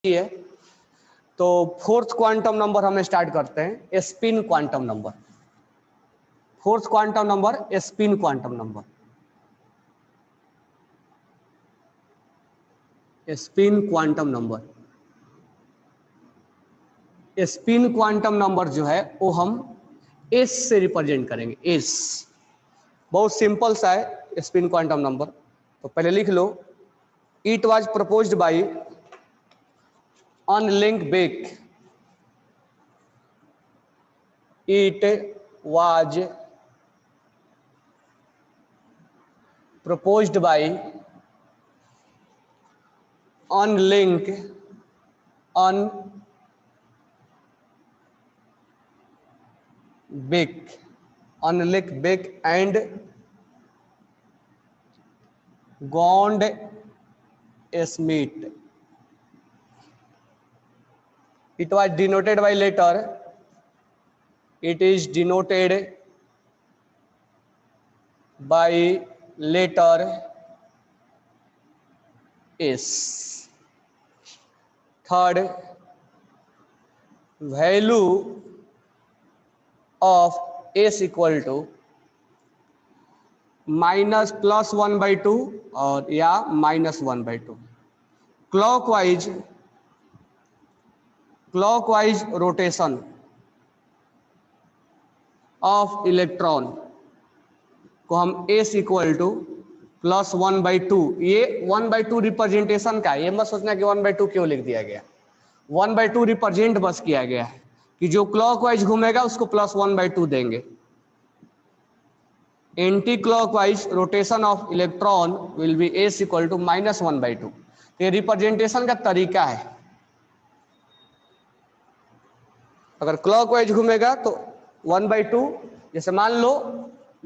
है। तो fourth quantum number हम स्टार्ट करते हैं, spin quantum number. Fourth quantum number spin quantum number. Spin quantum number, spin quantum number जो है वो हम एस से रिप्रेजेंट करेंगे। एस बहुत सिंपल सा है स्पिन क्वांटम नंबर। तो पहले लिख लो, it was proposed by unlink beck. इट वाज proposed by unlink beck and Gond Smith. It was denoted by letter. It is denoted by letter S. Third, value of S equal to minus plus 1/2 और या -1/2। Clockwise rotation of electron को हम S equal to +1/2। ये 1/2 representation का, ये मत सोचना कि 1/2 क्यों लिख दिया गया। 1/2 रिप्रेजेंट बस किया गया है कि जो क्लॉकवाइज घूमेगा उसको +1/2 देंगे। Anti clockwise rotation of electron will be as equal to -1/2। ये रिप्रेजेंटेशन का तरीका है। अगर क्लॉकवाइज घूमेगा तो 1/2, जैसे मान लो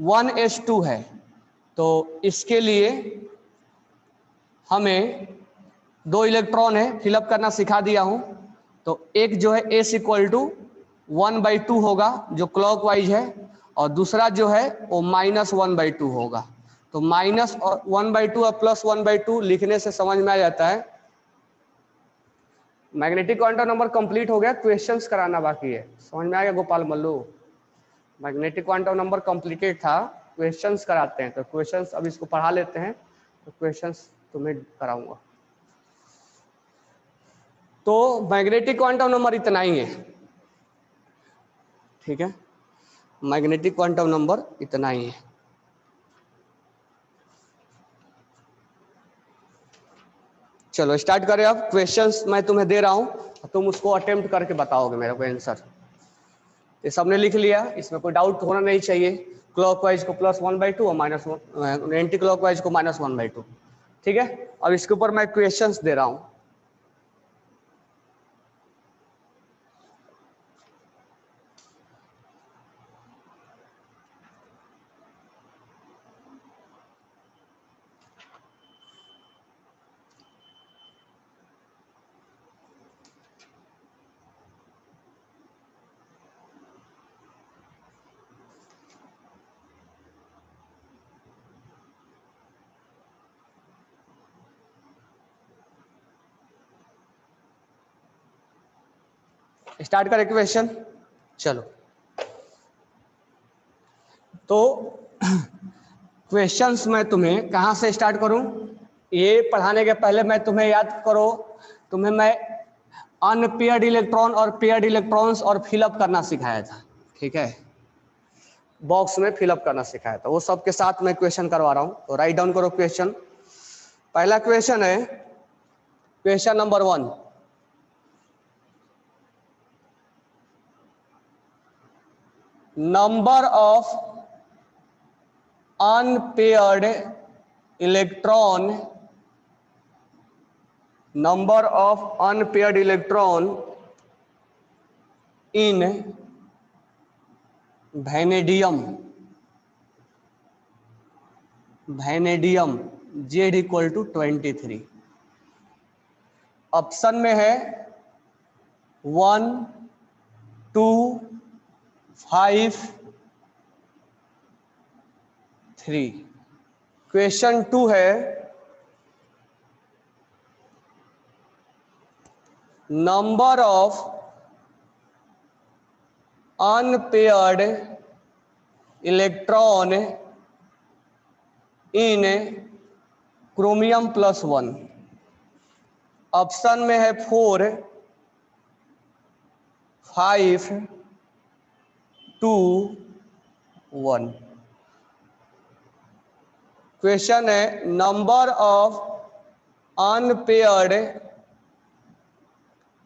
1s2 है तो इसके लिए हमें 2 इलेक्ट्रॉन है, फिलअप करना सिखा दिया हूं। तो एक जो है s इक्वल टू 1/2 होगा जो क्लॉकवाइज है, और दूसरा जो है वो -1/2 होगा। तो -1/2 और +1/2 लिखने से समझ में आ जाता है। मैग्नेटिक क्वांटम नंबर कंप्लीट हो गया, क्वेश्चंस कराना बाकी है। समझ में आ गया Gopal Mallu? Magnetic quantum number completed था, क्वेश्चंस कराते हैं। तो क्वेश्चंस अब इसको पढ़ा लेते हैं, तो क्वेश्चंस तुम्हें कराऊंगा। तो मैग्नेटिक क्वांटम नंबर इतना ही है, ठीक है। मैग्नेटिक क्वांटम नंबर इतना ही है। चलो स्टार्ट करें। अब क्वेश्चंस मैं तुम्हें दे रहा हूं, तुम उसको अटेम्प्ट करके बताओगे मेरे को आंसर। ये सबने लिख लिया, इसमें कोई डाउट होना नहीं चाहिए। क्लॉकवाइज को +1/2 और -1, एंटी क्लॉकवाइज को -1/2, ठीक है। अब इसके ऊपर मैं क्वेश्चंस दे रहा हूं। स्टार्ट करें क्वेश्चन। चलो तो क्वेश्चंस मैं तुम्हें कहां से स्टार्ट करूं? ये पढ़ाने के पहले मैं तुम्हें याद करो, तुम्हें मैं अनपेयर्ड इलेक्ट्रॉन और पेयर्ड इलेक्ट्रॉन्स और फिलअप करना सिखाया था, ठीक है। बॉक्स में फिलअप करना सिखाया था, वो सब के साथ मैं क्वेश्चन करवा रहा हूं। तो राइट डाउन करो क्वेश्चन। पहला क्वेश्चन है, question number 1। Number of unpaired electron, number of unpaired electron in vanadium Z equal to 23। Option में है 1, 2, 5, 3। क्वेश्चन 2 है, number of unpaired electron in chromium +1। Option में है 4, 5, 2, 1। क्वेश्चन है number of unpaired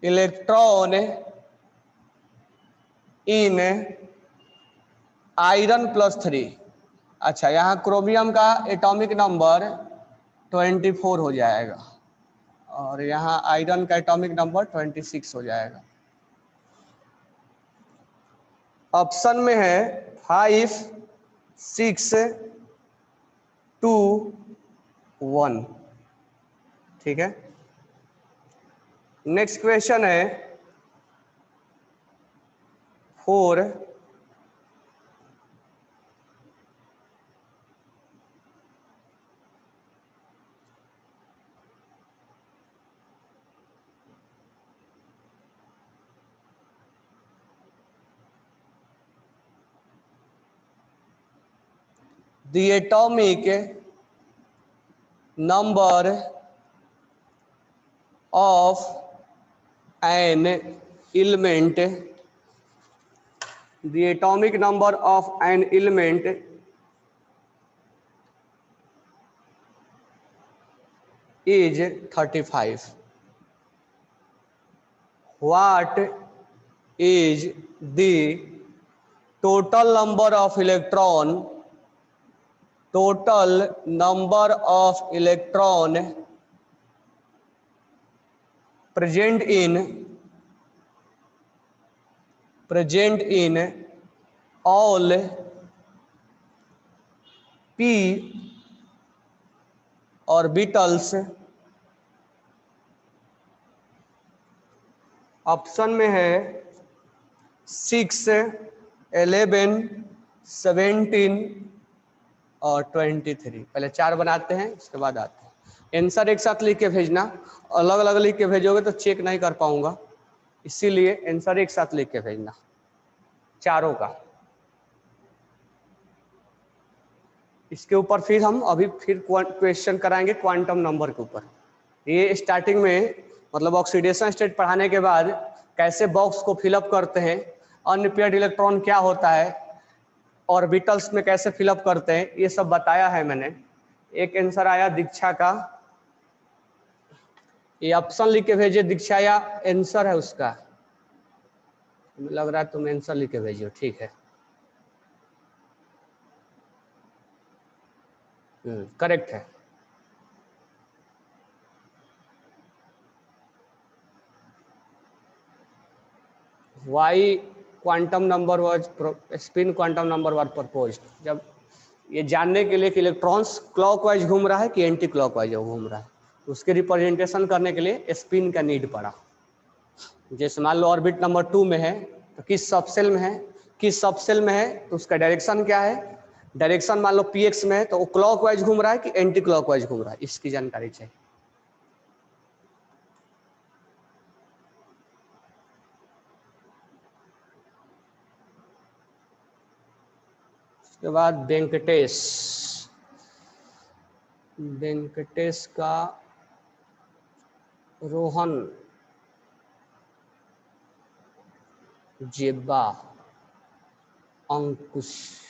electron in iron +3। अच्छा, यहाँ chromium का atomic number 24 हो जाएगा और यहाँ आयरन का एटॉमिक नंबर 26 हो जाएगा। ऑप्शन में है 5, 6, 2, 1। ठीक है, नेक्स्ट क्वेश्चन है 4, the atomic number of an element, the atomic number of an element is 35। What is the total number of electron present in all p orbitals? Option में है 6, 11, 17 और 23। पहले 4 बनाते हैं, उसके बाद आते हैं। आंसर एक साथ लिख के भेजना, अलग अलग लिख के भेजोगे तो चेक नहीं कर पाऊंगा, इसीलिए आंसर एक साथ लिख के भेजना चारों का। इसके ऊपर फिर हम अभी फिर क्वेश्चन कराएंगे क्वांटम नंबर के ऊपर। ये स्टार्टिंग में मतलब ऑक्सीडेशन स्टेट पढ़ाने के बाद कैसे बॉक्स को फिलअप करते हैं, अनपेयर्ड इलेक्ट्रॉन क्या होता है, ऑर्बिटल्स में कैसे फिलअप करते हैं, ये सब बताया है मैंने। एक आंसर आया दीक्षा का, ये ऑप्शन लिख के भेजिए दीक्षा या आंसर है उसका, लग रहा है तुम आंसर लिख के भेजियो। ठीक है, करेक्ट है। Why quantum number was spin quantum number was proposed, जब ये जानने के लिए कि इलेक्ट्रॉन्स क्लॉकवाइज घूम रहा है कि एंटी क्लॉकवाइज घूम रहा है, उसके रिप्रेजेंटेशन करने के लिए स्पिन का नीड पड़ा। जैसे मान लो ऑर्बिट नंबर 2 में है तो किस सबसेल में है, किस सबसेल में है तो उसका डायरेक्शन क्या है, डायरेक्शन मान लो px में है तो वो क्लॉकवाइज घूम रहा है कि एंटी क्लॉकवाइज घूम रहा है, इसकी जानकारी चाहिए। उसके बाद वेंकटेश का रोहन, जेबा, अंकुशा,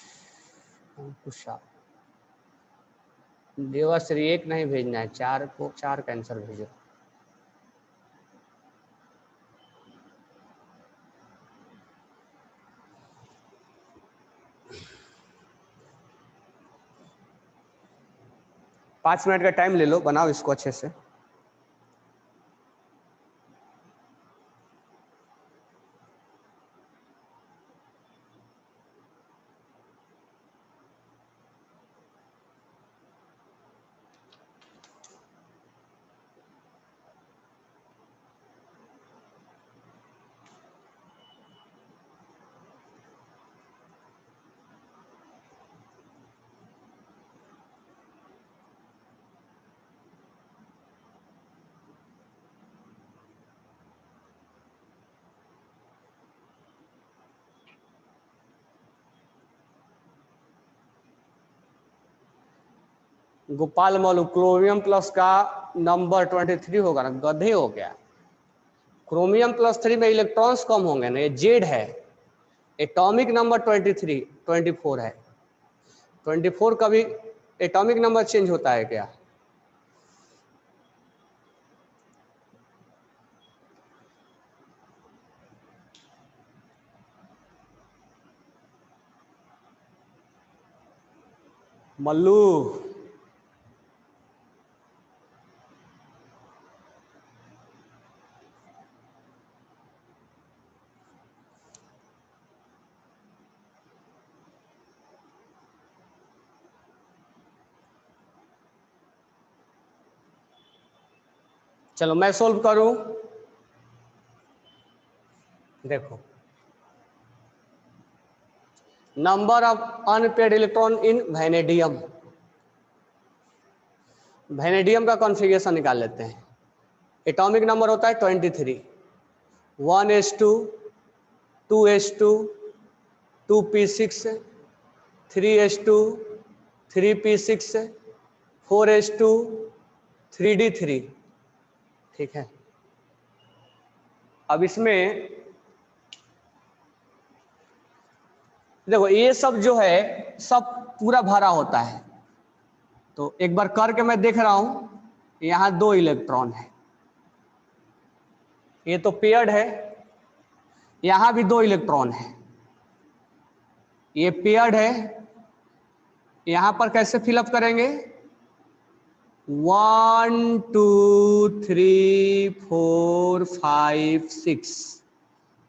देवाश्री एक नहीं भेजना है, 4 को 4 का आंसर भेजो। पाँच मिनट का टाइम ले लो, बनाओ इसको अच्छे से। गोपाल मौलू, क्रोमियम प्लस का नंबर 23 होगा ना, गधे हो गया। क्रोमियम प्लस 3 में इलेक्ट्रॉन्स कम होंगे ना, ये जेड है, एटॉमिक नंबर 24 है। 24 का भी एटॉमिक नंबर चेंज होता है क्या? मल्लू चलो मैं सोल्व करूं। देखो, number of unpaired electron in vanadium, vanadium का कॉन्फ़िगरेशन निकाल लेते हैं। एटॉमिक नंबर होता है 23, 1s2, 2s2, 2p6, 3s2, 3p6, 4s2, 3d3। ठीक है, अब इसमें देखो ये सब जो है सब पूरा भरा होता है, तो एक बार करके मैं देख रहा हूं। यहां 2 इलेक्ट्रॉन है, ये तो पेयर्ड है, यहां भी 2 इलेक्ट्रॉन है, ये पेयर्ड है। यहां पर कैसे फिलअप करेंगे? 1 2 3 4 5 6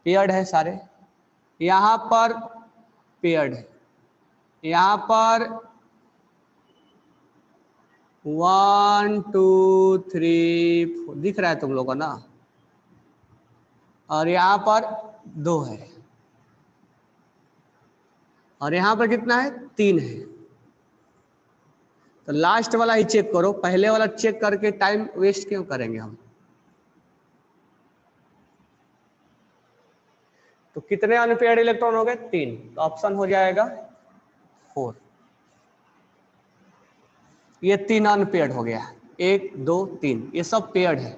पेयर्ड है सारे। यहां पर पेयर्ड है, यहां पर 1 2 3 4 दिख रहा है तुम लोगों को ना, और यहां पर 2 है, और यहां पर कितना है? 3 है। तो लास्ट वाला ही चेक करो, पहले वाला चेक करके टाइम वेस्ट क्यों करेंगे हम। तो कितने अनपेयर्ड इलेक्ट्रॉन हो गए? 3, तो ऑप्शन हो जाएगा 4। ये 3 अनपेयर्ड हो गया, 1 2 3, ये सब पेयर्ड है।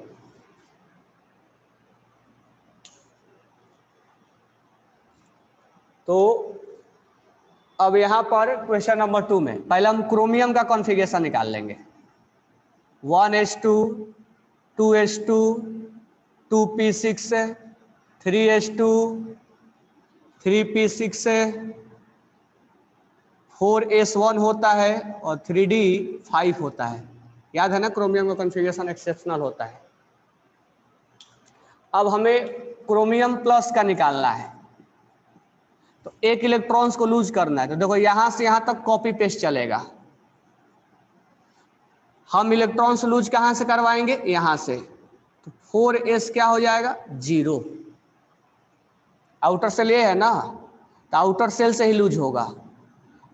तो अब यहां पर क्वेश्चन नंबर 2 में पहले हम क्रोमियम का कॉन्फ़िगरेशन निकाल लेंगे। 1s2, 2s2, 2p6, 3s2, 3p6, 4s1 होता है और 3d5 होता है। याद है ना, क्रोमियम का कॉन्फ़िगरेशन एक्सेप्शनल होता है। अब हमें क्रोमियम प्लस का निकालना है, तो 1 इलेक्ट्रॉन्स को लूज करना है। तो देखो यहां से यहां तक कॉपी पेस्ट चलेगा। हम इलेक्ट्रॉन्स लूज कहां से करवाएंगे? यहां से। तो 4s क्या हो जाएगा? 0। आउटर सेल ये है ना, तो आउटर सेल से ही लूज होगा,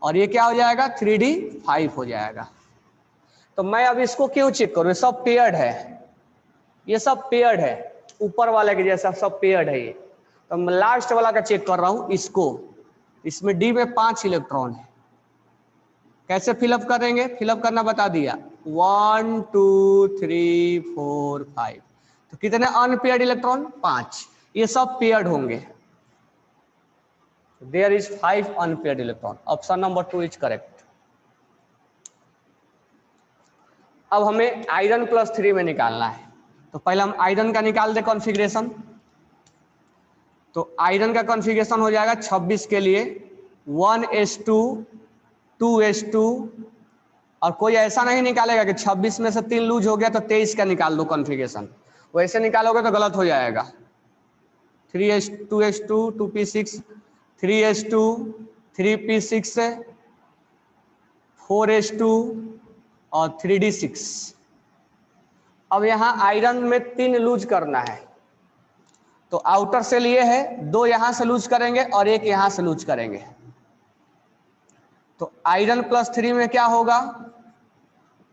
और ये क्या हो जाएगा? 3d5 हो जाएगा। तो मैं अब इसको क्यों चेक करूं? सब पेयर्ड है, ये सब पेयर्ड है, ऊपर वाले के जैसा सब पेयर्ड है ये। तो मैं लास्ट वाला का चेक कर रहा हूं इसको। इसमें डी में 5 इलेक्ट्रॉन है, कैसे फिलअप करेंगे? फिलअप करना बता दिया, 1 2 3 4 5। तो कितने अनपेयर्ड इलेक्ट्रॉन? 5। ये सब पेयर्ड होंगे। There is 5 unpaired electron. Option number 2 is correct. अब हमें आयरन प्लस 3 में निकालना है, तो पहले हम आयरन का निकाल दे कॉन्फ़िगरेशन। तो आयरन का कॉन्फ़िगरेशन हो जाएगा 26 के लिए 1s2, 2s2, और कोई ऐसा नहीं निकालेगा कि 26 में से 3 लूज हो गया तो 23 का निकाल दो कॉन्फ़िगरेशन। वैसे निकालोगे तो गलत हो जाएगा। 3s 2s2, 2p6, 3s2, 3p6, 4s2 और 3d6। अब यहां आयरन में 3 लूज करना है, तो आउटर सेल ये है, 2 यहां से लूज करेंगे और 1 यहां से लूज करेंगे। तो आयरन प्लस 3 में क्या होगा?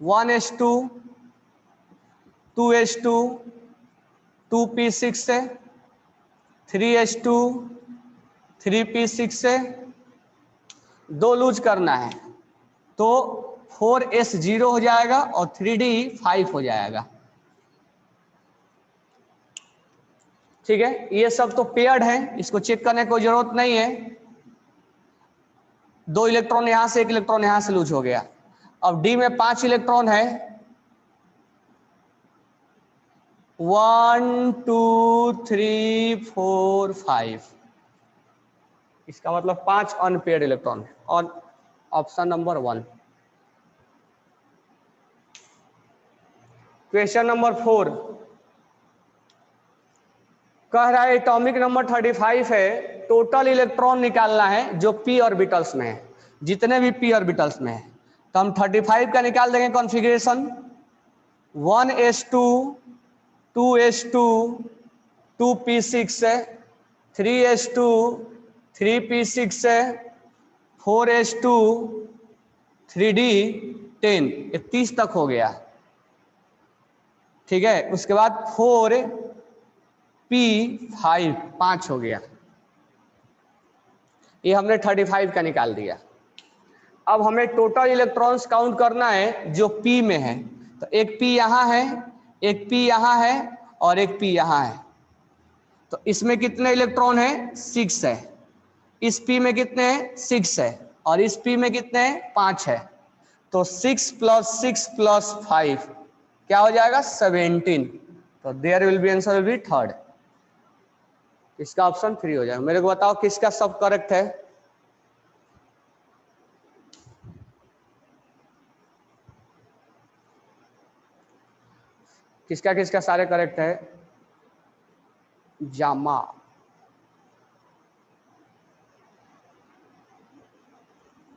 1s2, 2s2, 2p6, 3s2, 3p6 से 2 लूज करना है, तो 4s 0 हो जाएगा और 3d 5 हो जाएगा। ठीक है, ये सब तो पेयर्ड है, इसको चेक करने की कोई जरूरत नहीं है। 2 इलेक्ट्रॉन यहां से, 1 इलेक्ट्रॉन यहां से लूज हो गया। अब डी में 5 इलेक्ट्रॉन है, 1 2 3 4 5, इसका मतलब 5 अनपेयर्ड इलेक्ट्रॉन है और ऑप्शन नंबर 1। क्वेश्चन नंबर 4 कह रहा है एटॉमिक नंबर 35 है, टोटल इलेक्ट्रॉन निकालना है जो पी ऑर्बिटल्स में है, जितने भी पी ऑर्बिटल्स में है। तो हम 35 का निकाल देंगे कॉन्फ़िगरेशन, 1s2 2s2 2p6 है, 3s2 3p6 है, 4s2 3d10, ये 30 तक हो गया। ठीक है, उसके बाद 4p5 5 हो गया। ये हमने 35 का निकाल दिया। अब हमें टोटल इलेक्ट्रॉन्स काउंट करना है जो p में है। तो एक p यहाँ है, एक p यहाँ है और एक p यहाँ है। तो इसमें कितने इलेक्ट्रॉन है? 6 है। इस p में कितने हैं? 6 है। और इस p में कितने हैं? 5 है। तो 6 + 6 + 5 क्या हो जाएगा? 17। तो there will be answer will be third. इसका ऑप्शन 3 हो जाएगा। मेरे को बताओ किसका सब करेक्ट है? किसका किसका सारे करेक्ट है? जामा,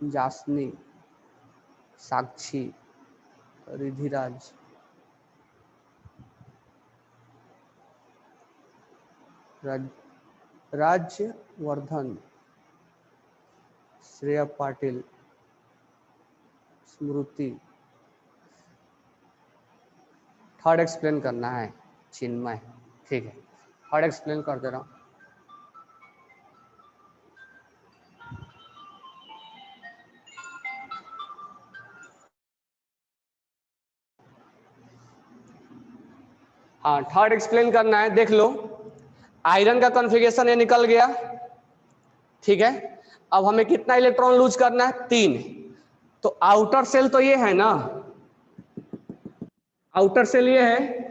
जासनी, साक्षी, रिधिराज, राज्यवर्धन, श्रेया पाटिल, स्मृति। थर्ड एक्सप्लेन करना है चिन्मय। ठीक है, थर्ड एक्सप्लेन कर दे रहा हूँ। हाँ, थर्ड एक्सप्लेन करना है। देख लो, आयरन का कॉन्फ़िगरेशन ये निकल गया। ठीक है, अब हमें कितना इलेक्ट्रॉन लूज करना है? 3। तो आउटर सेल तो ये है ना, आउटर सेल ये है,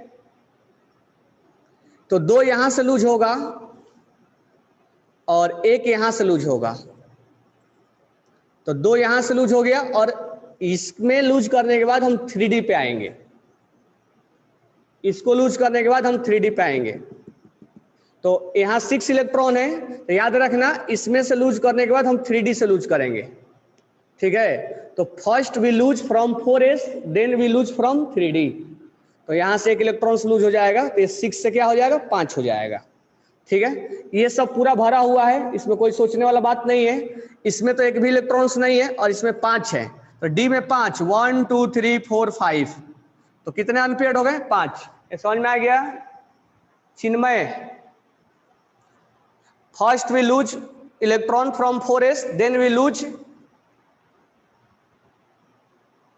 तो 2 यहां से लूज होगा और 1 यहां से लूज होगा। तो 2 यहां से लूज हो गया और इसमें लूज करने के बाद हम 3D पे आएंगे। इसको लूज करने के बाद हम 3D पे आएंगे। तो यहां 6 इलेक्ट्रॉन है, तो याद रखना इसमें से लूज करने के बाद हम 3D से लूज करेंगे। ठीक है, तो first we lose from 4s, then we lose from 3D। तो यहां से 1 इलेक्ट्रॉन लूज हो जाएगा, तो ये 6 से क्या हो जाएगा? 5 हो जाएगा। ठीक है, ये सब पूरा भरा हुआ है, इसमें कोई सोचने वाला बात नहीं है। इसमें तो एक भी इलेक्ट्रॉन्स नहीं है और इसमें 5 है। तो डी में 5, 1 2 3 4 5, तो कितने अनपेयर्ड हो गए? 5। समझ में आ गया Chinmay? First we lose electron from 4s, then we lose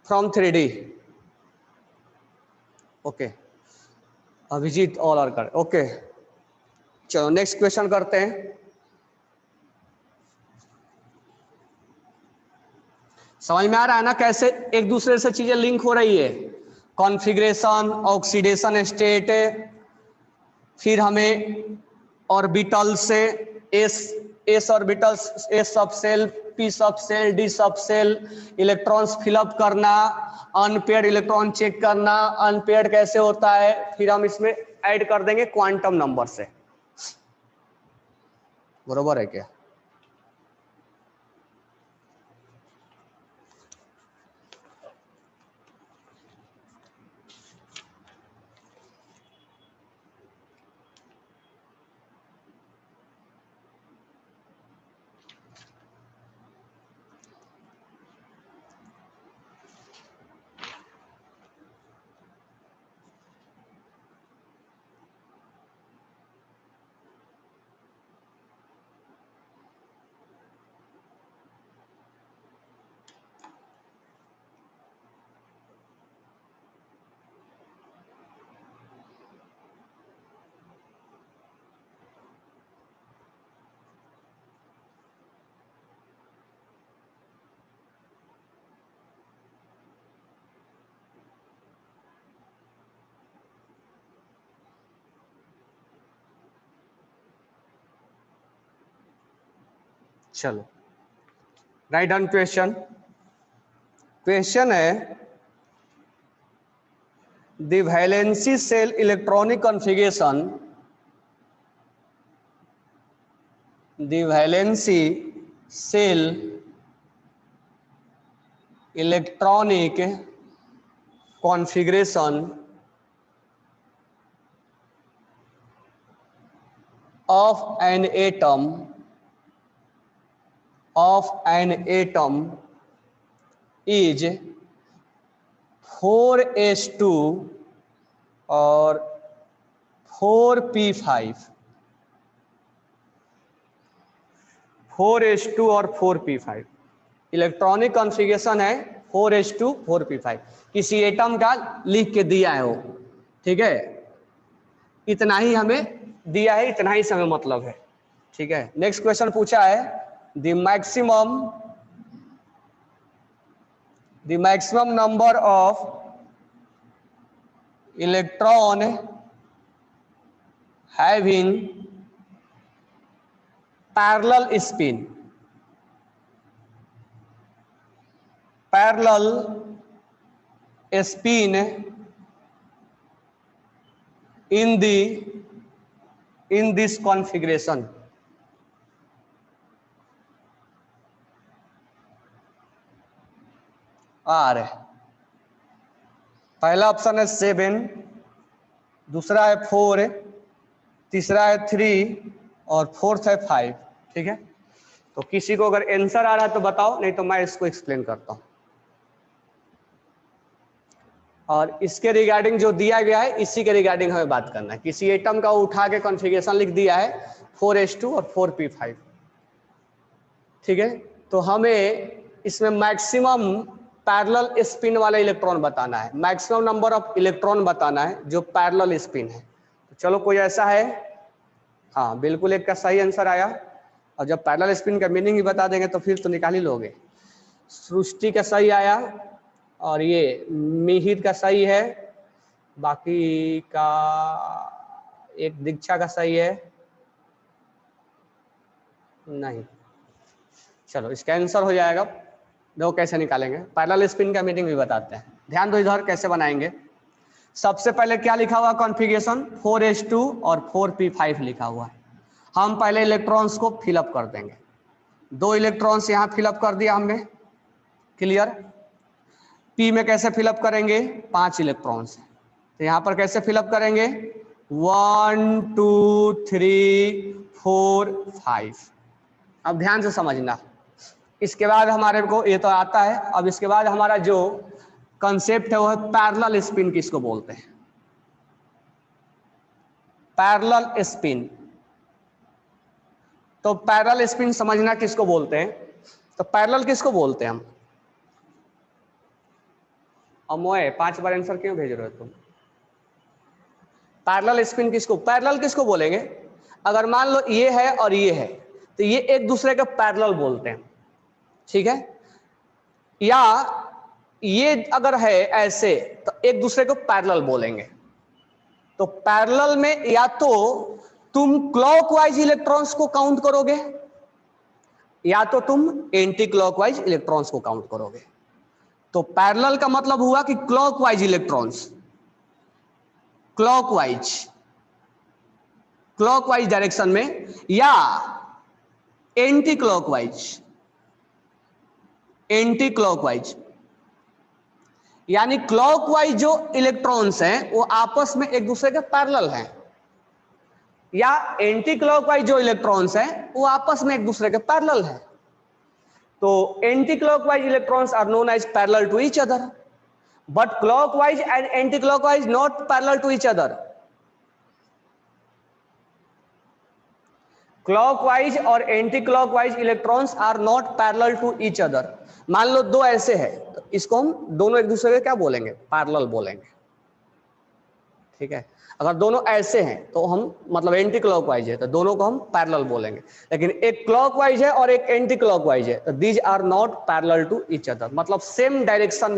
from 3D। Okay, Abhijit all are कर। ओके, चलो नेक्स्ट क्वेश्चन करते हैं। समझ में आ रहा है ना कैसे एक दूसरे से चीजें लिंक हो रही है? कॉन्फ़िगरेशन, ऑक्सीडेशन स्टेट, फिर हमें ऑर्बिटल से एस ऑर्बिटल्स, एस सब सेल, पी सब सेल, डी सब सेल, इलेक्ट्रॉन्स फिलअप करना, अनपेयर्ड इलेक्ट्रॉन चेक करना, अनपेयर्ड कैसे होता है, फिर हम इसमें ऐड कर देंगे क्वांटम नंबर से। बरोबर है क्या? चलो राइट डाउन क्वेश्चन। क्वेश्चन है the valency shell electronic configuration, the valency shell electronic configuration of an atom is 4s2 और 4p5, 4s2 और 4p5 इलेक्ट्रॉनिक कॉन्फ़िगरेशन है 4s2 4p5। किसी एटम का लिख के दिया है वो, ठीक है, इतना ही हमें दिया है, इतना ही समय मतलब है, ठीक है। नेक्स्ट क्वेश्चन पूछा है the maximum number of electron having parallel spin in this configuration। Are पहला ऑप्शन है 7, दूसरा है 4, तीसरा है 3 और फोर्थ है 5, ठीक है। तो किसी को अगर आंसर आ रहा है तो बताओ, नहीं तो मैं इसको एक्सप्लेन करता हूं। और इसके रिगार्डिंग जो दिया गया है इसी के रिगार्डिंग हमें बात करना है। किसी एटम का उठा के कॉन्फ़िगरेशन लिख दिया है 4s2 और 4p5, ठीक है। तो हमें इसमें मैक्सिमम पैरेलल स्पिन वाला इलेक्ट्रॉन बताना है, मैक्सिमम नंबर ऑफ इलेक्ट्रॉन बताना है जो पैरेलल स्पिन है। तो चलो कोई ऐसा है, हाँ बिल्कुल एक का सही आंसर आया। और जब पैरेलल स्पिन का मीनिंग ही बता देंगे तो फिर तो निकाल ही लोगे। सृष्टि का सही आया और ये मिहिर का सही है, बाकी का एक दीक्षा का सही है नहीं। चलो इसका आंसर हो जाएगा, देखो कैसे निकालेंगे। पैरेलल स्पिन का मीनिंग भी बताते हैं, ध्यान दो इधर कैसे बनाएंगे। सबसे पहले क्या लिखा हुआ कॉन्फ़िगरेशन 4s2 और 4p5 लिखा हुआ है। हम पहले इलेक्ट्रॉन्स को फिलअप कर देंगे। 2 इलेक्ट्रॉन्स यहाँ फिलअप कर दिया हमने, क्लियर। पी में कैसे फिलअप करेंगे, 5 इलेक्ट्रॉन्स है तो यहाँ पर कैसे फिलअप करेंगे 1 2 3 4 5। अब ध्यान से समझना, इसके बाद हमारे को ये तो आता है। अब इसके बाद हमारा जो कंसेप्ट है वो है पैरेलल स्पिन। किसको बोलते हैं पैरेलल स्पिन। तो पैरेलल स्पिन समझना किसको बोलते हैं। तो पैरेलल किसको बोलते हैं हम। अमोए 5 बार आंसर क्यों भेज रहे हो तुम। पैरेलल स्पिन किसको, पैरेलल किसको बोलेंगे। अगर मान लो ये है और ये है तो ये एक दूसरे के पैरेलल बोलते हैं, ठीक है। या ये अगर है ऐसे तो एक दूसरे को पैरेलल बोलेंगे। तो पैरेलल में या तो तुम क्लॉकवाइज इलेक्ट्रॉन्स को काउंट करोगे या तो तुम एंटी क्लॉकवाइज इलेक्ट्रॉन्स को काउंट करोगे। तो पैरेलल का मतलब हुआ कि क्लॉकवाइज इलेक्ट्रॉन्स, क्लॉकवाइज डायरेक्शन में, या एंटी क्लॉकवाइज यानी क्लॉकवाइज जो इलेक्ट्रॉन्स हैं वो आपस में एक दूसरे के पैरेलल हैं, या एंटी क्लॉकवाइज जो इलेक्ट्रॉन्स हैं वो आपस में एक दूसरे के पैरेलल हैं। तो anti clockwise electrons are known as parallel to each other, but clockwise and anti clockwise not parallel to each other. Clockwise और anti clockwise electrons are not parallel to each other. मान लो 2 ऐसे हैं तो इसको हम दोनों एक दूसरे के क्या बोलेंगे, पैरेलल बोलेंगे, ठीक है। अगर दोनों ऐसे हैं तो हम मतलब एंटी क्लॉकवाइज है तो दोनों को हम पैरेलल बोलेंगे। लेकिन एक क्लॉकवाइज है और एक एंटी क्लॉकवाइज है तो these are not parallel to each other. मतलब सेम डायरेक्शन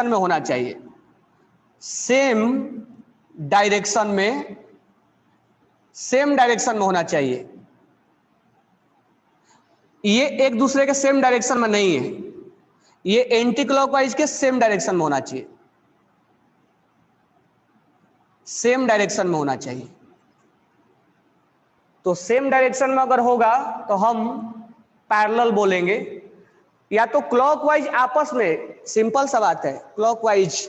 में होना चाहिए, सेम डायरेक्शन में होना चाहिए। ये एक दूसरे के सेम डायरेक्शन में नहीं है, ये एंटी क्लॉकवाइज के सेम डायरेक्शन में होना चाहिए, सेम डायरेक्शन में होना चाहिए। तो सेम डायरेक्शन में अगर होगा तो हम पैरेलल बोलेंगे, या तो क्लॉकवाइज आपस में, सिंपल सा बात है, क्लॉकवाइज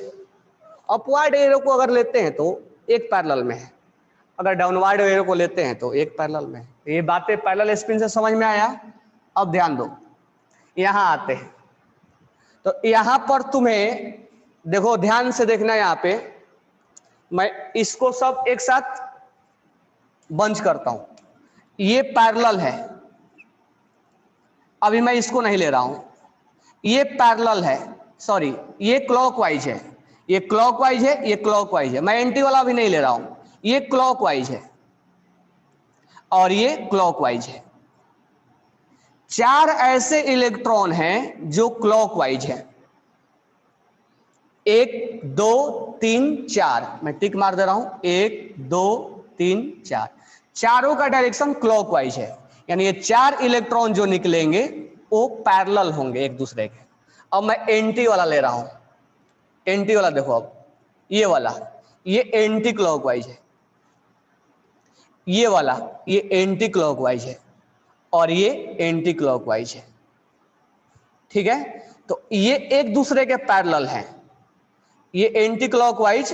अपवर्ड एरो को अगर लेते हैं तो एक पैरेलल में है, अगर डाउनवर्ड एरो को लेते हैं तो एक पैरेलल में है। ये बातें पैरेलल स्पिन से समझ में आया? अब ध्यान दो, यहां आते हैं तो यहां पर तुम्हें देखो, ध्यान से देखना, यहां पे मैं इसको सब एक साथ बंच करता हूं, ये पैरेलल है, अभी मैं इसको नहीं ले रहा हूं, ये पैरेलल है, सॉरी ये क्लॉकवाइज है, ये क्लॉकवाइज है, ये क्लॉकवाइज है, मैं एंटी वाला भी नहीं ले रहा हूं, ये क्लॉकवाइज है और ये क्लॉकवाइज है। चार ऐसे इलेक्ट्रॉन हैं जो क्लॉकवाइज है, 1 2 3 4, मैं टिक मार दे रहा हूं, 1 2 3 4, चारों का डायरेक्शन क्लॉकवाइज है, यानी ये चार इलेक्ट्रॉन जो निकलेंगे वो पैरेलल होंगे एक दूसरे के। अब मैं एंटी वाला ले रहा हूं, एंटी वाला देखो, अब ये वाला, ये एंटी क्लॉकवाइज है, ये वाला ये एंटी क्लॉकवाइज है और ये एंटी क्लॉकवाइज है, ठीक है। तो ये एक दूसरे के पैरेलल हैं, ये एंटी क्लॉकवाइज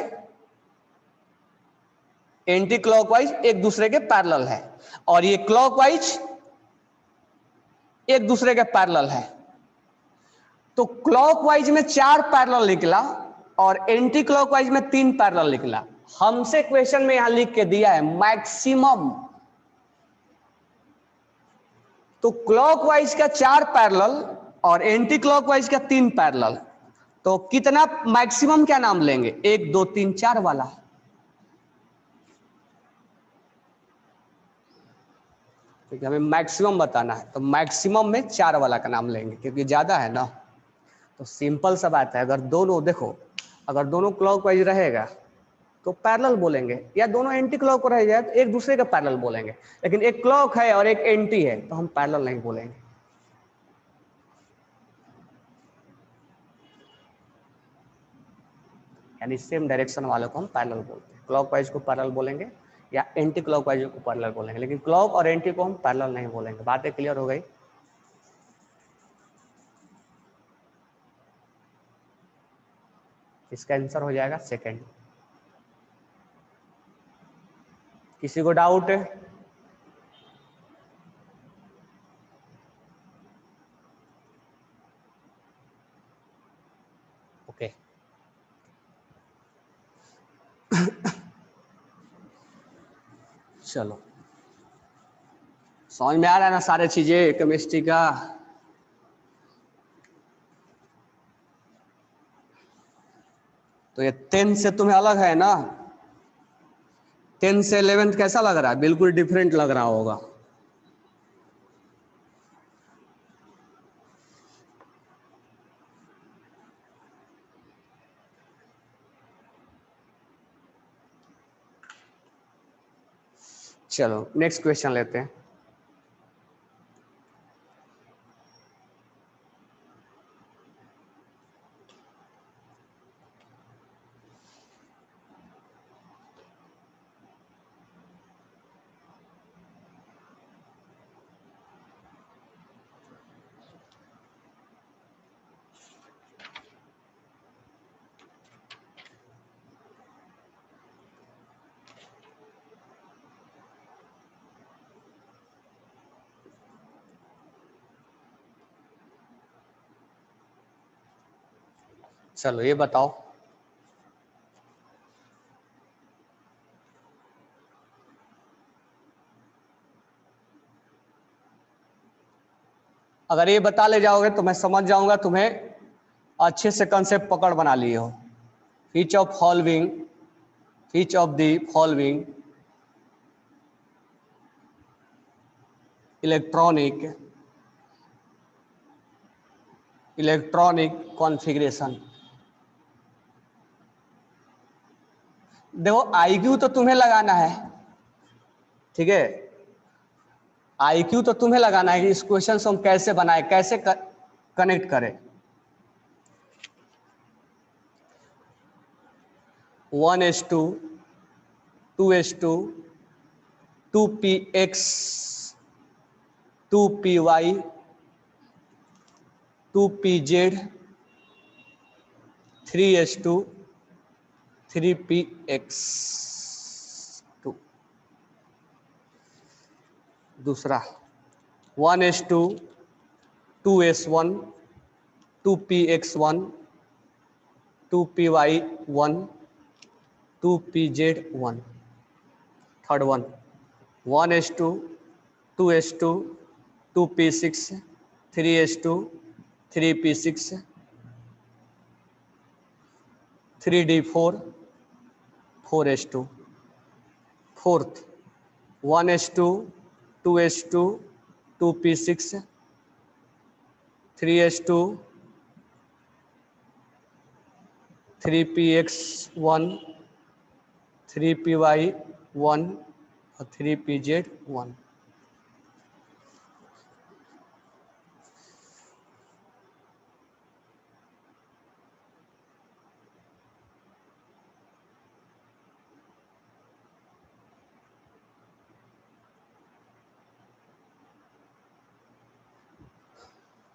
एक दूसरे के पैरेलल है और ये क्लॉकवाइज एक दूसरे के पैरेलल है। तो क्लॉकवाइज में 4 पैरेलल निकला और एंटी क्लॉकवाइज में 3 पैरेलल निकला। हमसे क्वेश्चन में यहां लिख के दिया है मैक्सिमम, तो क्लॉकवाइज का 4 पैरेलल और एंटी क्लॉकवाइज का 3 पैरेलल, तो कितना मैक्सिमम क्या नाम लेंगे? 1 2 3 4 वाला, क्योंकि हमें मैक्सिमम बताना है तो मैक्सिमम में 4 वाला का नाम लेंगे क्योंकि ज्यादा है ना। तो सिंपल सा बात है, अगर दोनों देखो, अगर दोनों क्लॉकवाइज रहेगा तो पैरेलल बोलेंगे, या दोनों एंटी क्लॉक रह जाए तो एक दूसरे का पैरेलल बोलेंगे, लेकिन एक क्लॉक है और एक एंटी है तो हम पैरेलल नहीं बोलेंगे। यानी सेम डायरेक्शन वालों को हम पैरेलल बोलते हैं, क्लॉकवाइज को पैरेलल बोलेंगे या एंटी क्लॉकवाइज को पैरेलल बोलेंगे, लेकिन क्लॉक और एंटी को हम पैरेलल नहीं बोलेंगे। बातें क्लियर हो गई? इसका आंसर हो जाएगा सेकंड। किसी को डाउट है? ओके चलो, समझ में आ रहा है ना सारे चीजें केमिस्ट्री का? तो ये 10 से तुम्हें अलग है ना, 10 से 11th कैसा लग रहा है? बिल्कुल डिफरेंट लग रहा होगा। चलो नेक्स्ट क्वेश्चन लेते हैं। चलो ये बताओ, अगर ये बता ले जाओगे तो मैं समझ जाऊंगा तुम्हें अच्छे से कंसेप्ट पकड़ बना लिए हो। Each of following, each of the following electronic configuration. देखो आईक्यू तो तुम्हें लगाना है, ठीक है, IQ तो तुम्हें लगाना है कि इस क्वेश्चन से हम कैसे बनाए, कैसे कनेक्ट करें। 1:2, 2:2, 2px, 2py, 2pz, 3:2, 3px 2। दूसरा 1:2, 2s1, 2px1, 2py1, 2pz1। Third one 1:2, 2s2, 2p6, 3s2, 3p6, 3d4, 4s2। Fourth 1:2, 2s2, 2p6, 3s2, 3px1, 3py1 और 3pz1।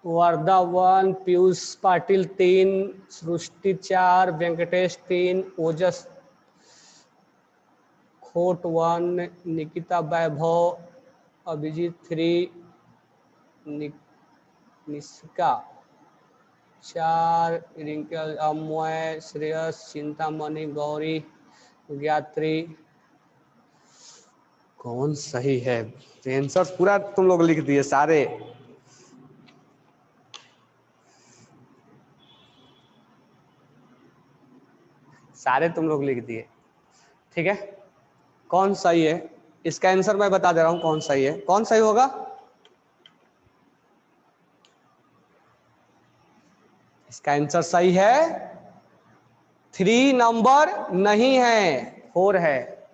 वर्धा 1, पीयूष पाटिल 3, सृष्टि 4, वेंकटेश 3, ओजस खोट 1, निकिता वैभव, अभिजीत 3, निशिका 4, रिंकल अमय, श्रेयस, चिंतामणि, गौरी, ज्ञात्री। कौन सही है? आंसर पूरा तुम लोग लिख दिए सारे। सारे तुम लोग लिख दिए, ठीक है। कौन सही है इसका आंसर मैं बता दे रहा हूं कौन सही है। कौन सही होगा? इसका आंसर सही है 3 नंबर नहीं है, 4 है।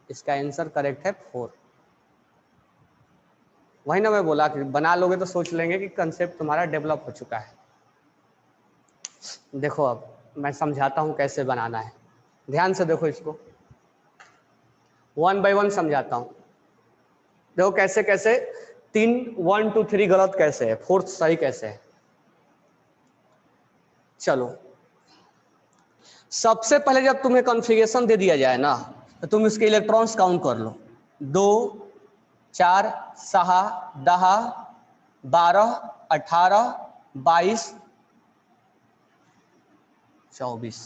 इसका आंसर करेक्ट है 4। वही ना मैं बोला कि बना लोगे तो सोच लेंगे कि कंसेप्ट तुम्हारा डेवलप हो चुका है। देखो अब मैं समझाता हूं कैसे बनाना है, ध्यान से देखो इसको, 1 बाय 1 समझाता हूं। देखो कैसे कैसे 3 1 2 3 गलत कैसे है, 4th सही कैसे है। चलो सबसे पहले जब तुम्हें कॉन्फ़िगरेशन दे दिया जाए ना तो तुम इसके इलेक्ट्रॉन्स काउंट कर लो। 2 4 6 10 12 18 22 24।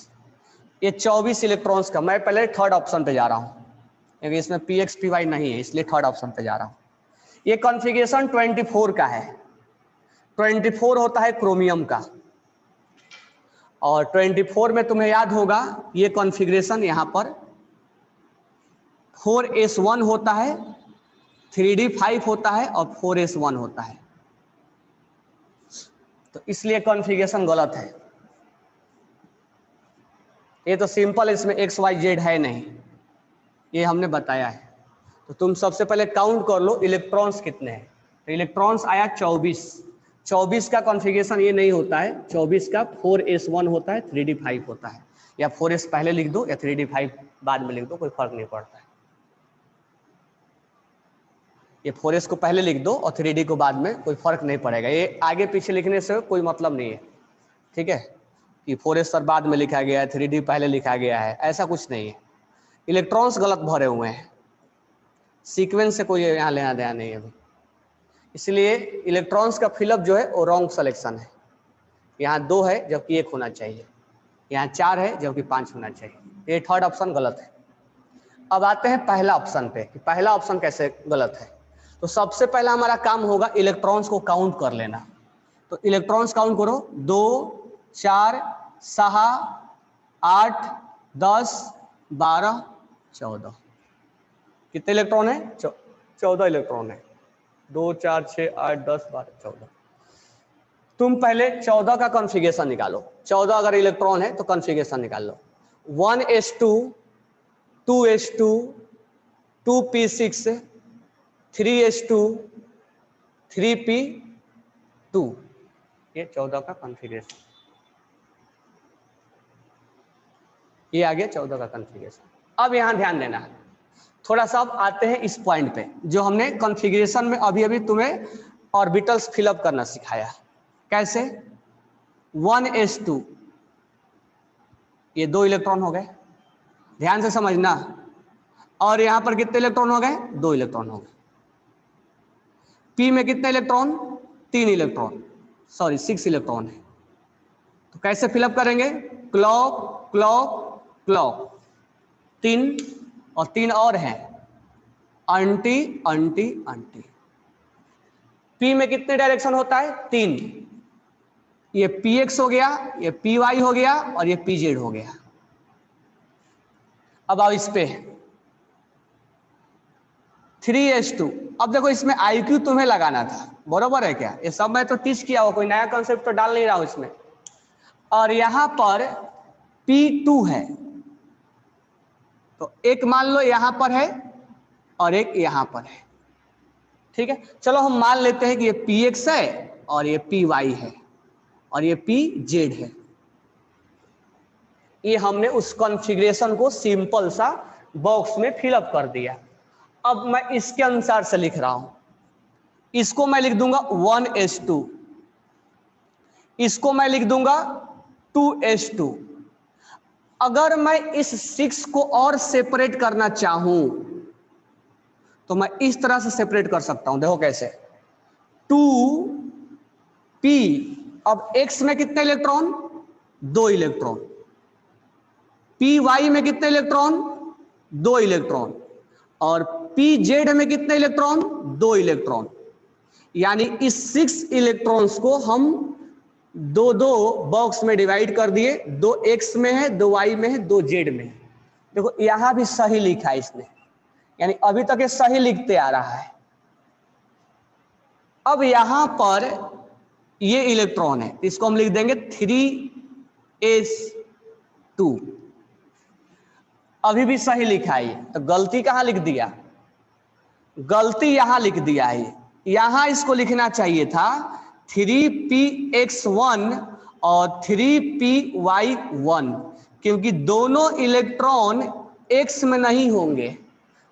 ये 24 इलेक्ट्रॉन्स का मैं पहले थर्ड ऑप्शन पे जा रहा हूं क्योंकि इसमें px py नहीं है, इसलिए थर्ड ऑप्शन पे जा रहा हूं। ये कॉन्फ़िगरेशन 24 का है। 24 होता है क्रोमियम का, और 24 में तुम्हें याद होगा ये कॉन्फ़िगरेशन यहां पर 4s1 होता है, 3d5 होता है और 4s1 होता है। तो इसलिए कॉन्फ़िगरेशन गलत है। ये तो सिंपल, इसमें एक्स वाई जेड है नहीं, ये हमने बताया है। तो तुम सबसे पहले काउंट कर लो इलेक्ट्रॉन्स कितने हैं। तो इलेक्ट्रॉन्स आया 24। 24 का कॉन्फ़िगरेशन ये नहीं होता है, 24 का 4s1 होता है, 3d5 होता है। या 4s पहले लिख दो या 3d5 बाद में लिख दो, कोई फर्क नहीं पड़ता है। ये 4s को पहले लिख दो और 3d को बाद में, कोई फर्क नहीं पड़ेगा। ये आगे पीछे लिखने से कोई मतलब नहीं है, ठीक है, कि 4s सर बाद में लिखा गया है 3d पहले लिखा गया है, ऐसा कुछ नहीं है। इलेक्ट्रॉन्स गलत भरे हुए हैं, सीक्वेंस से कोई यहाँ लेना देना नहीं है अभी, इसलिए इलेक्ट्रॉन्स का फिलअप जो है वो रॉन्ग सिलेक्शन है। यहाँ 2 है जबकि 1 होना चाहिए, यहाँ 4 है जबकि 5 होना चाहिए। ये थर्ड ऑप्शन गलत है। अब आते हैं पहला ऑप्शन पे कि पहला ऑप्शन कैसे गलत है। तो सबसे पहला हमारा काम होगा इलेक्ट्रॉन्स को काउंट कर लेना। तो इलेक्ट्रॉन्स काउंट करो, 2 4 6 8 10 12 14। कितने इलेक्ट्रॉन है? 14 इलेक्ट्रॉन है। 2 4 6 8 10 12 14। तुम पहले 14 का कॉन्फ़िगरेशन निकालो। 14 अगर इलेक्ट्रॉन है तो कॉन्फ़िगरेशन निकाल लो। 1s2, 2s2, 2p6, 3s2 3p2, ये 14 का कॉन्फ़िगरेशन, ये आ गया 14 का कॉन्फ़िगरेशन। अब यहां ध्यान देना है थोड़ा सा, अब आते हैं इस पॉइंट पे जो हमने कॉन्फ़िगरेशन में अभी अभी तुम्हें ऑर्बिटल्स फिलअप करना सिखाया। कैसे? 1s2, ये 2 इलेक्ट्रॉन हो गए, ध्यान से समझना, और यहां पर कितने इलेक्ट्रॉन हो गए? 2 इलेक्ट्रॉन हो गए। p में कितने इलेक्ट्रॉन? 3 इलेक्ट्रॉन, सॉरी 6 इलेक्ट्रॉन है। तो कैसे फिलअप करेंगे? क्लॉक क्लॉक क्लॉक, 3 और 3 और हैं, अंटी अंटी अंटी। p में कितने डायरेक्शन होता है? 3, ये px हो गया, ये py हो गया और ये pz हो गया। अब आओ इस पे 3s2। अब देखो इसमें IQ तुम्हें लगाना था, बरोबर है क्या? ये सब मैं तो टीच किया हो, कोई नया कॉन्सेप्ट तो डाल नहीं रहा हूं इसमें। और यहां पर P2 है, तो एक मान लो यहां पर है और एक यहां पर है, ठीक है? चलो हम मान लेते हैं कि ये px है और ये py है और ये pz है। ये हमने उस कॉन्फ़िगरेशन को सिंपल सा बॉक्स में फिलअप कर दिया। अब मैं इसके अनुसार से लिख रहा हूं, इसको मैं लिख दूंगा 1s2, इसको मैं लिख दूंगा 2s2। अगर मैं इस 6 को और सेपरेट करना चाहूं तो मैं इस तरह से सेपरेट कर सकता हूं, देखो कैसे। 2p, अब x में कितने इलेक्ट्रॉन? 2 इलेक्ट्रॉन। py में कितने इलेक्ट्रॉन? 2 इलेक्ट्रॉन। और pz में कितने इलेक्ट्रॉन? 2 इलेक्ट्रॉन। यानी इस 6 इलेक्ट्रॉन्स को हम दो दो बॉक्स में डिवाइड कर दिए, 2 x में है, 2 y में है, 2 z में है। देखो यहां भी सही लिखा है इसने, यानी अभी तक ये सही लिखते आ रहा है। अब यहां पर ये इलेक्ट्रॉन है, इसको हम लिख देंगे 3s2। अभी भी सही लिखा है, तो गलती कहां लिख दिया? गलती यहां लिख दिया है। यहां इसको लिखना चाहिए था 3px1 और 3py1, क्योंकि दोनों इलेक्ट्रॉन x में नहीं होंगे।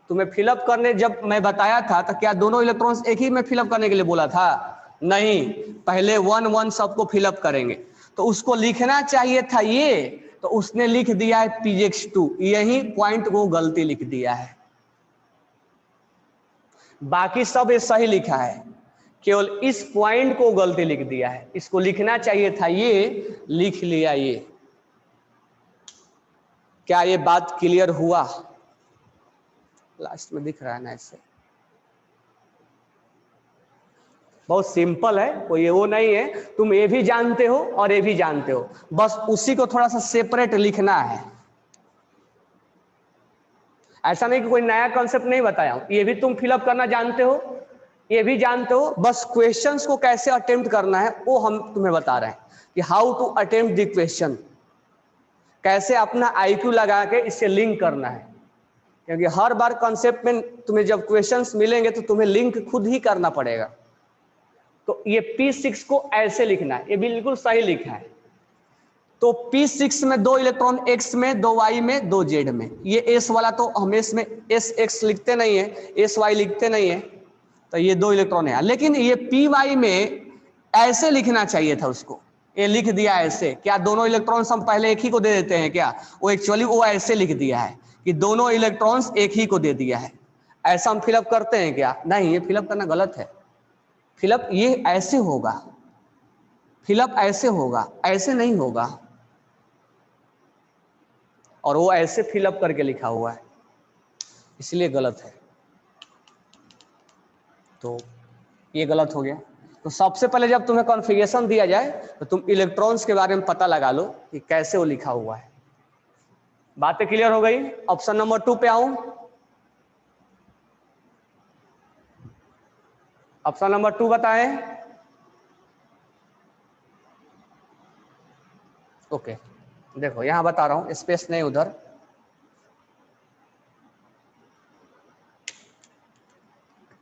तुम्हें फिलअप करने जब मैं बताया था तो क्या दोनों इलेक्ट्रॉन्स एक ही में फिलअप करने के लिए बोला था? नहीं, पहले 1 1 सबको फिलअप करेंगे। तो उसको लिखना चाहिए था ये, तो उसने लिख दिया है px2, यही पॉइंट को गलती लिख दिया है। बाकी सब ये सही लिखा है, केवल इस पॉइंट को गलती लिख दिया है। इसको लिखना चाहिए था ये, लिख लिया ये। क्या ये बात क्लियर हुआ? लास्ट में दिख रहा है ना ऐसे, बहुत सिंपल है, कोई वो नहीं है। तुम ये भी जानते हो और ये भी जानते हो, बस उसी को थोड़ा सा सेपरेट लिखना है। ऐसा नहीं कि कोई नया कॉन्सेप्ट नहीं बताया हूं, ये भी तुम फिलअप करना जानते हो, ये भी जानते हो, बस क्वेश्चंस को कैसे अटेम्प्ट करना है वो हम तुम्हें बता रहे हैं कि how to attempt the question, कैसे अपना IQ लगा के इससे लिंक करना है। क्योंकि हर बार कॉन्सेप्ट में तुम्हें जब क्वेश्चंस मिलेंगे तो तुम्हें लिंक खुद ही करना पड़ेगा। तो ये P6 को ऐसे लिखना है, ये बिल्कुल सही लिखा है। तो P6 में 2 इलेक्ट्रॉन x में, 2 y में, 2 z में। ये s वाला तो हम इसमें sx लिखते नहीं है, sy लिखते नहीं है, तो ये 2 इलेक्ट्रॉन है। लेकिन ये py में ऐसे लिखना चाहिए था उसको, ये लिख दिया ऐसे। क्या दोनों इलेक्ट्रॉन्स हम पहले एक ही को दे देते हैं क्या? वो एक्चुअली वो ऐसे लिख दिया है कि दोनों इलेक्ट्रॉन्स एक ही को दे दिया है। ऐसा हम फिलअप करते हैं क्या? नहीं, ये फिलअप करना गलत है। फिलअप ये ऐसे होगा, फिलअप ऐसे होगा, ऐसे नहीं होगा। और वो ऐसे फिलअप करके लिखा हुआ है, इसलिए गलत है। तो ये गलत हो गया। तो सबसे पहले जब तुम्हें कॉन्फ़िगरेशन दिया जाए तो तुम इलेक्ट्रॉन्स के बारे में पता लगा लो कि कैसे वो लिखा हुआ है। बातें क्लियर हो गई? ऑप्शन नंबर 2 पे आऊं। ऑप्शन नंबर 2 बताएं। ओके, देखो यहां बता रहा हूं, स्पेस नहीं उधर।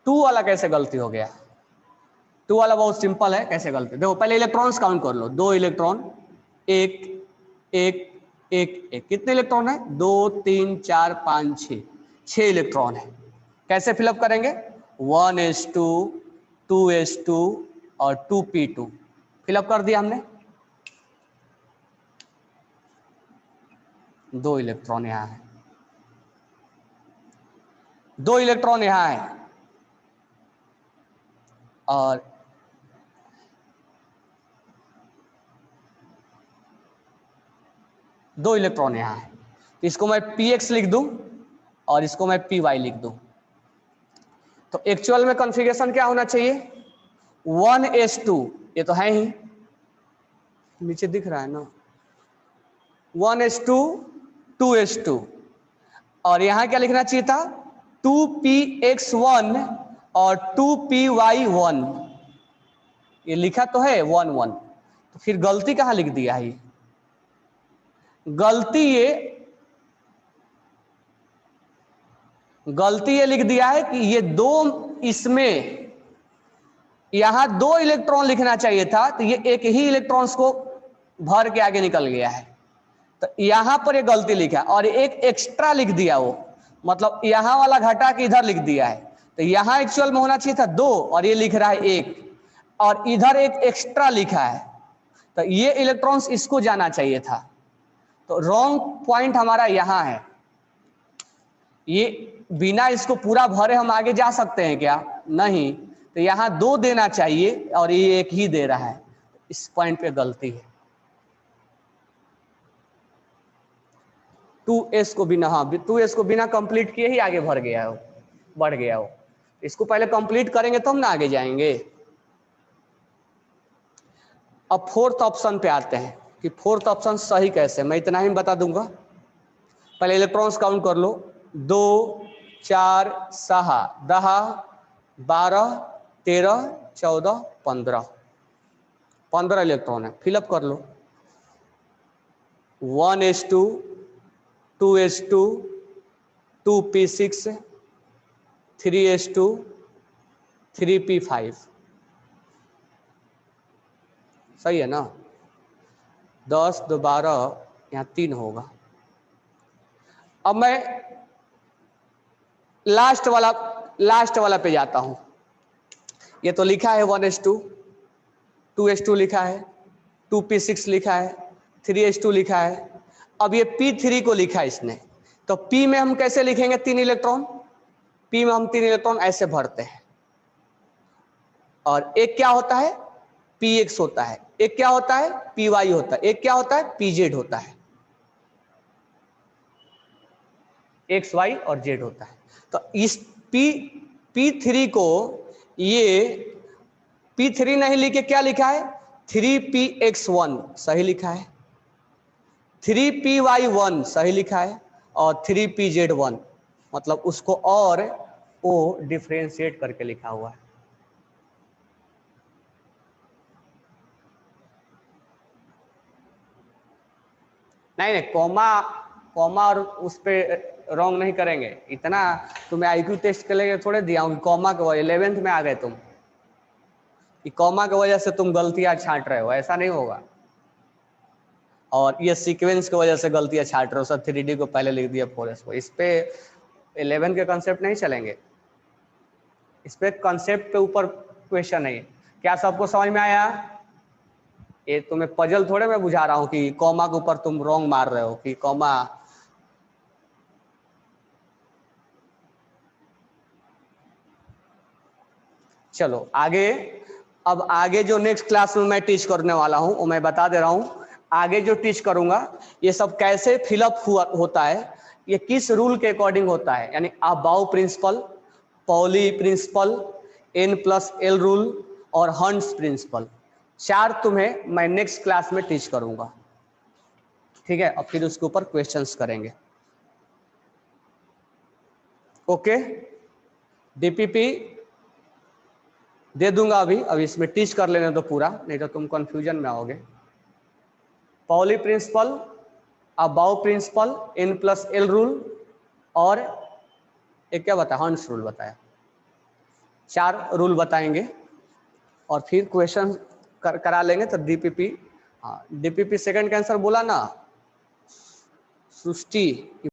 2 वाला कैसे गलती हो गया? 2 वाला बहुत सिंपल है, कैसे गलती? देखो पहले इलेक्ट्रॉन्स काउंट कर लो, 2 इलेक्ट्रॉन, एक एक एक एक, कितने इलेक्ट्रॉन है? 2 3 4 5 6, 6 इलेक्ट्रॉन है। कैसे फिलअप करेंगे? 1s2 2s2 और 2p2 फिलअप कर दिया हमने। 2 इलेक्ट्रॉन यहाँ है, 2 इलेक्ट्रॉन यहाँ है और दो इलेक्ट्रॉन यहाँ है। तो इसको मैं px लिख दूं और इसको मैं py लिख दूं। तो एक्चुअल में कॉन्फ़िगरेशन क्या होना चाहिए? 1s2, ये तो है ही, नीचे दिख रहा है ना, 1s2 2s2, और यहां क्या लिखना चाहिए था? 2px1 और 2py1। ये लिखा तो है 1 1, तो फिर गलती कहां लिख दिया है? गलती ये लिख दिया है कि ये दो, इसमें यहां 2 इलेक्ट्रॉन लिखना चाहिए था, तो ये एक ही इलेक्ट्रॉन्स को भर के आगे निकल गया है, तो यहां पर ये गलती लिखा और एक एक्स्ट्रा लिख दिया, वो मतलब यहां वाला घटा के इधर लिख दिया है। तो यहां एक्चुअल में होना चाहिए था 2 और ये लिख रहा है 1, और इधर एक एक्स्ट्रा लिखा है, तो ये इलेक्ट्रॉन्स इसको जाना चाहिए था। तो रॉन्ग पॉइंट हमारा यहां है। ये बिना इसको पूरा भरे हम आगे जा सकते हैं क्या? नहीं, तो यहां 2 देना चाहिए और ये 1 ही दे रहा है, इस पॉइंट पे गलती है। 2s को बिना, हाँ 2s को बिना कंप्लीट किए ही आगे भर गया हो, बढ़ गया हो। इसको पहले कंप्लीट करेंगे तो हम ना आगे जाएंगे। अब फोर्थ ऑप्शन पे आते हैं कि फोर्थ ऑप्शन सही कैसे, मैं इतना ही बता दूंगा। पहले इलेक्ट्रॉन्स काउंट कर लो, 2 4 6 10 12 13 14 15, 15 इलेक्ट्रॉन है, फिलअप कर लो। 1s2 2s2 2p6 3s2 3p5, सही है ना? 10 2 12, यहाँ 3 होगा। अब मैं लास्ट वाला पे जाता हूं। ये तो लिखा है 1s2 2s2 लिखा है, 2p6 लिखा है, 3s2 लिखा है। अब ये p3 को लिखा है इसने, तो p में हम कैसे लिखेंगे? 3 इलेक्ट्रॉन, p में हम 3 इलेक्ट्रॉन ऐसे भरते हैं, और एक क्या होता है? px होता है, एक क्या होता है? py होता है, एक क्या होता है? pz होता है, x y और z होता है। तो इस p3 को, ये p3 नहीं लिखे क्या लिखा है? 3px1 सही लिखा है, 3py1 सही लिखा है, और 3pz1, मतलब उसको और वो डिफरेंशिएट करके लिखा हुआ है। नहीं कॉमा और उस पे रॉन्ग नहीं करेंगे। इतना तुम्हें आईक्यू टेस्ट के लिए थोड़े दिया हूँ कि कॉमा के वजह 11th में आ गए तुम कि कॉमा की वजह से तुम गलतियां छांट रहे हो, ऐसा नहीं होगा। और ये सीक्वेंस की वजह से गलतियां छांट रहे हो, सब 3D को पहले लिख दिया 4s को। इस पे 11 के कंसेप्ट नहीं चलेंगे, इस पे कंसेप्ट पे ऊपर क्वेश्चन है। क्या सबको समझ में आया? ये तुम्हें पजल थोड़े मैं बुझा रहा हूँ कि कॉमा के ऊपर तुम रॉन्ग मार रहे हो कि कॉमा। चलो आगे। अब आगे जो नेक्स्ट क्लास में मैं टीच करने वाला हूं वो मैं बता दे रहा हूं। आगे जो टीच करूंगा ये सब कैसे फिलअप होता है, ये किस रूल के अकॉर्डिंग होता है, यानी Aufbau principle, Pauli principle, N+L rule और हंट्स प्रिंसिपल, 4 तुम्हें मैं नेक्स्ट क्लास में टीच करूंगा, ठीक है? और फिर उसके ऊपर क्वेश्चंस करेंगे। ओके, डीपीपी दे दूंगा अभी इसमें टीच कर लेने दो पूरा, नहीं तो तुम कंफ्यूजन में आओगे। Pauli principle, Aufbau principle, N+L rule और एक क्या बताया? हंट्स रूल बताया। 4 रूल बताएंगे और फिर क्वेश्चन करा लेंगे। तो डीपीपी, हाँ डीपीपी सेकंड का आंसर बोला ना, सृष्टि